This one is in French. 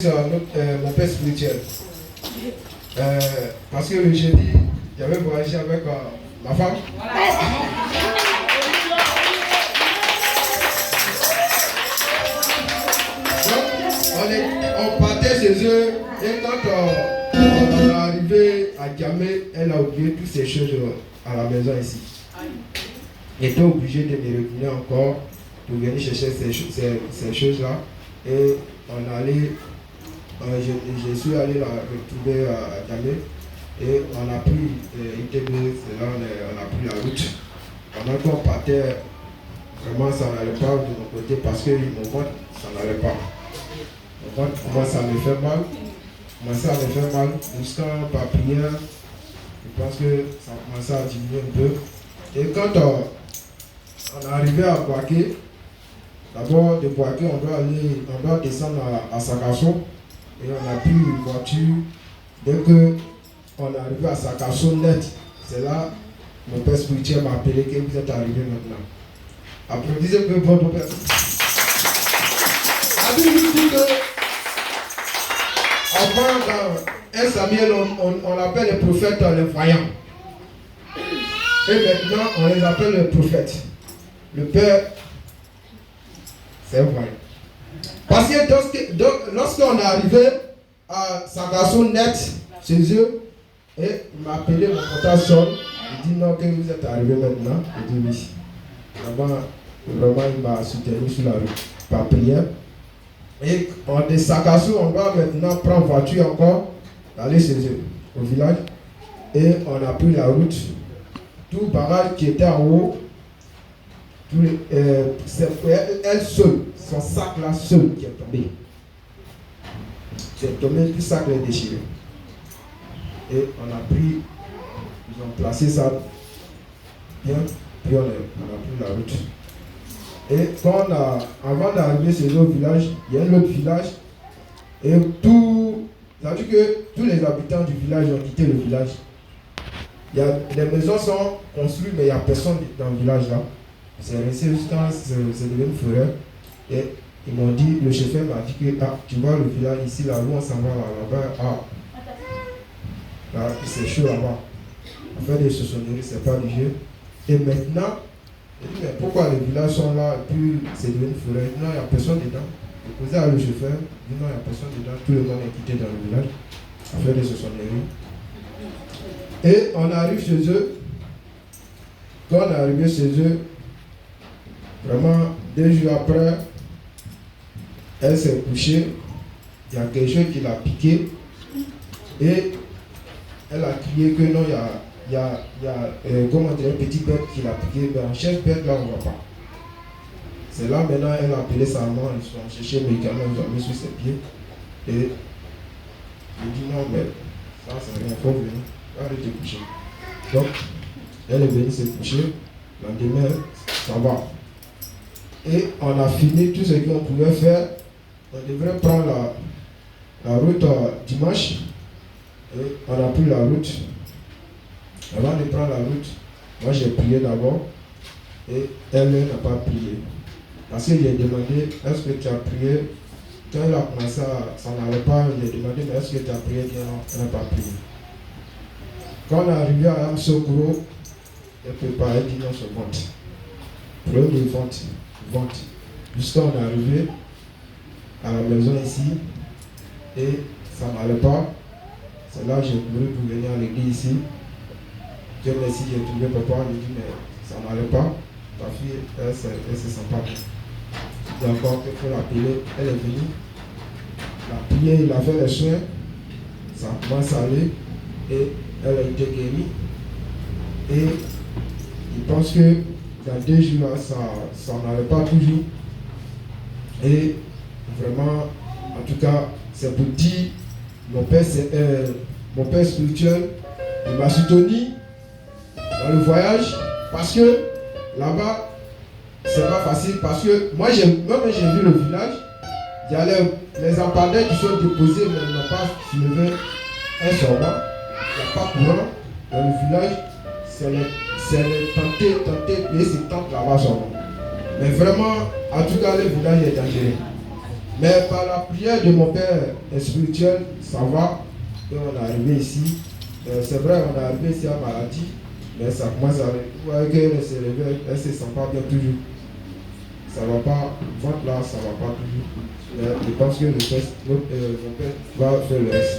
Mon père spirituel. Parce que le jeudi, j'avais voyagé avec ma femme. Donc, on partait chez eux et quand on est arrivé à Djamé, elle a oublié toutes ces choses à la maison ici. Elle était obligée de me revenir encore pour venir chercher ces choses-là. Et on allait. Je suis allé la retrouver à Djamé et on a pris ITB, c'est là on a pris la route. Pendant qu'on partait, vraiment ça n'allait pas de mon côté parce que mon ventre, ça n'allait pas. Mon ventre commence à me faire mal, jusqu'à par prière, je pense que ça commençait à diminuer un peu. Et quand on est arrivé à Boaké, d'abord de Boaké, on doit descendre à Sakasso. Et on a pris une voiture. Dès qu'on est arrivé à Sakasso net, c'est là mon père spirituel m'a appelé que vous êtes arrivé maintenant. Applaudissez peu votre père. La Bible dit que avant dans 1 Samuel, on appelle les prophètes les voyants. Et maintenant, on les appelle les prophètes. Le père, c'est un voyant. Parce que lorsqu'on est arrivé à Sakasso net chez eux, et il m'a appelé, mon portable sonne, il dit non, que vous êtes arrivé maintenant. Je dis oui. Vraiment, il m'a soutenu sur la route par prière. Et de Sakasso, on doit maintenant prendre voiture encore, aller chez eux, au village. Et on a pris la route. Tout barrage qui était en haut, elle seule, son sac là seul qui est tombé. C'est tombé, tout sac est déchiré. Et on a pris, ils ont placé ça bien, puis on a pris la route. Et avant d'arriver chez le village, il y a un autre village. Et ça veut dire que tous les habitants du village ont quitté le village. Les maisons sont construites, mais il n'y a personne dans le village là. C'est resté jusqu'à c'est devenu une forêt. Et ils m'ont dit, le chauffeur m'a dit que tu vois le village ici, là où on s'en va là-bas, là, c'est chaud là-bas. On fait des chansonneries, c'est pas du jeu. Et maintenant, je dis, mais pourquoi les villages sont là et puis c'est devenu une forêt? Non, il n'y a personne dedans. J'ai posé à le chauffeur, il dit non, il n'y a personne dedans, tout le monde est quitté dans le village à faire des chansonneries. Et on arrive chez eux. Quand on est arrivé chez eux, vraiment, 2 jours après, elle s'est couchée. Il y a quelque chose qui l'a piqué. Et elle a crié que non, il y a comment dire, un petit bête qui l'a piqué. Mais en chef bête, là, on ne voit pas. C'est là maintenant, elle a appelé sa maman. Ils sont cherchés les médicaments, ils ont mis sur ses pieds. Et il dit non, mais ça, c'est rien, il faut venir. Allez te coucher. Donc, elle est venue se coucher. Le lendemain, ça va. Et on a fini tout ce qu'on pouvait faire. On devrait prendre la route dimanche. Et on a pris la route. Avant de prendre la route, moi j'ai prié d'abord. Et elle n'a pas prié. Parce que j'ai demandé, est-ce que tu as prié? Quand elle a commencé à s'en aller pas, j'ai demandé, mais est-ce que tu as prié? Elle n'a pas prié. Quand on est arrivé à Amsokro, elle préparait, elle dit non, c'est vente. Problème de vente. Jusqu'à on est arrivé à la maison ici et ça n'allait pas. C'est là que j'ai voulu pour venir à l'église ici. Dieu merci, j'ai trouvé papa, il dit mais ça n'allait pas. Ta fille, elle se sent pas bien. Donc il faut l'appeler, elle est venue. La prière, il a fait les soins, ça commence à aller et elle a été guérie. Et il pense que dans 2 jours, ça n'allait pas toujours. Et vraiment, en tout cas, c'est pour dire, mon père spirituel, il m'a soutenu dans le voyage parce que là-bas, c'est pas facile. Parce que moi, j'ai vu le village, il y a les empadaires qui sont déposés, mais ils n'ont pas soulevé un sorbet. Il n'y a pas courant dans le village. C'est les tenter, payer ces tentes là-bas seulement. Mais vraiment, en tout cas, le village est dangereux. Mais par la prière de mon père spirituel, ça va. Et on est arrivé ici. C'est vrai, on est arrivé ici à maladie. Mais ça commence à... Vous voyez qu'elle se réveille, elle ne se sent pas bien toujours. Ça ne va pas, ventre là, ça ne va pas toujours. Mais je pense que mon père va faire le reste.